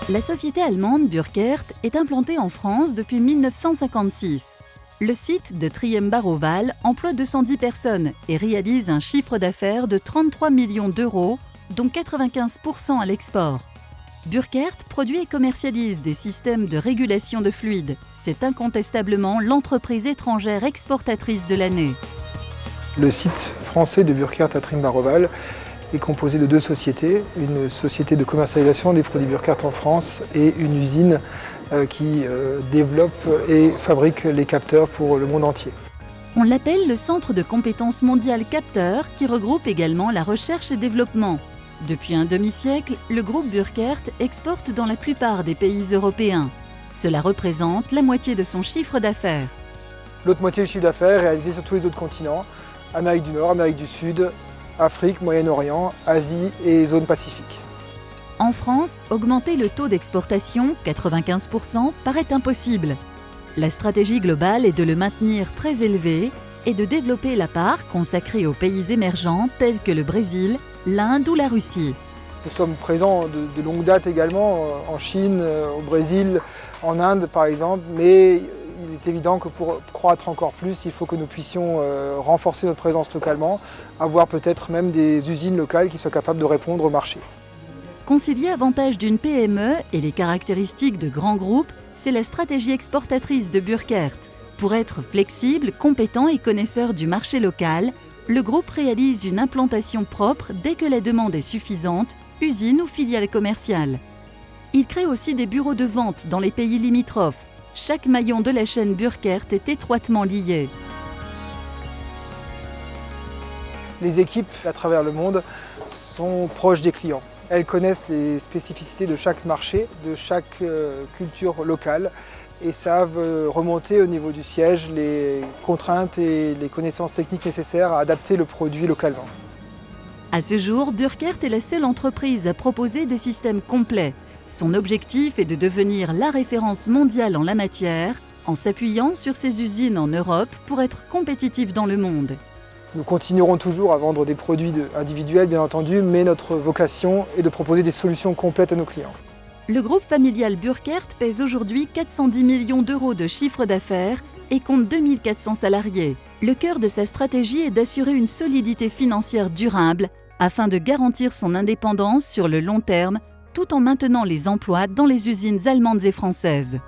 La société allemande Burkert est implantée en France depuis 1956. Le site de Triembach-Roval emploie 210 personnes et réalise un chiffre d'affaires de 33 millions d'euros, dont 95% à l'export. Burkert produit et commercialise des systèmes de régulation de fluides. C'est incontestablement l'entreprise étrangère exportatrice de l'année. Le site français de Burkert à Triembach-Roval est composé de deux sociétés, une société de commercialisation des produits Burkert en France et une usine qui développe et fabrique les capteurs pour le monde entier. On l'appelle le Centre de compétences mondiales capteurs qui regroupe également la recherche et développement. Depuis un demi-siècle, le groupe Burkert exporte dans la plupart des pays européens. Cela représente la moitié de son chiffre d'affaires. L'autre moitié du chiffre d'affaires est réalisé sur tous les autres continents, Amérique du Nord, Amérique du Sud, Afrique, Moyen-Orient, Asie et zone Pacifique. En France, augmenter le taux d'exportation, 95%, paraît impossible. La stratégie globale est de le maintenir très élevé et de développer la part consacrée aux pays émergents tels que le Brésil, l'Inde ou la Russie. Nous sommes présents de longue date également en Chine, au Brésil, en Inde par exemple, mais il est évident que pour croître encore plus, il faut que nous puissions renforcer notre présence localement, avoir peut-être même des usines locales qui soient capables de répondre au marché. Concilier avantage d'une PME et les caractéristiques de grands groupes, c'est la stratégie exportatrice de Burkert. Pour être flexible, compétent et connaisseur du marché local, le groupe réalise une implantation propre dès que la demande est suffisante, usine ou filiale commerciale. Il crée aussi des bureaux de vente dans les pays limitrophes. Chaque maillon de la chaîne Burkert est étroitement lié. Les équipes à travers le monde sont proches des clients. Elles connaissent les spécificités de chaque marché, de chaque culture locale et savent remonter au niveau du siège les contraintes et les connaissances techniques nécessaires à adapter le produit localement. À ce jour, Burkert est la seule entreprise à proposer des systèmes complets. Son objectif est de devenir la référence mondiale en la matière, en s'appuyant sur ses usines en Europe pour être compétitif dans le monde. Nous continuerons toujours à vendre des produits individuels, bien entendu, mais notre vocation est de proposer des solutions complètes à nos clients. Le groupe familial Burkert pèse aujourd'hui 410 millions d'euros de chiffre d'affaires et compte 2400 salariés. Le cœur de sa stratégie est d'assurer une solidité financière durable afin de garantir son indépendance sur le long terme tout en maintenant les emplois dans les usines allemandes et françaises.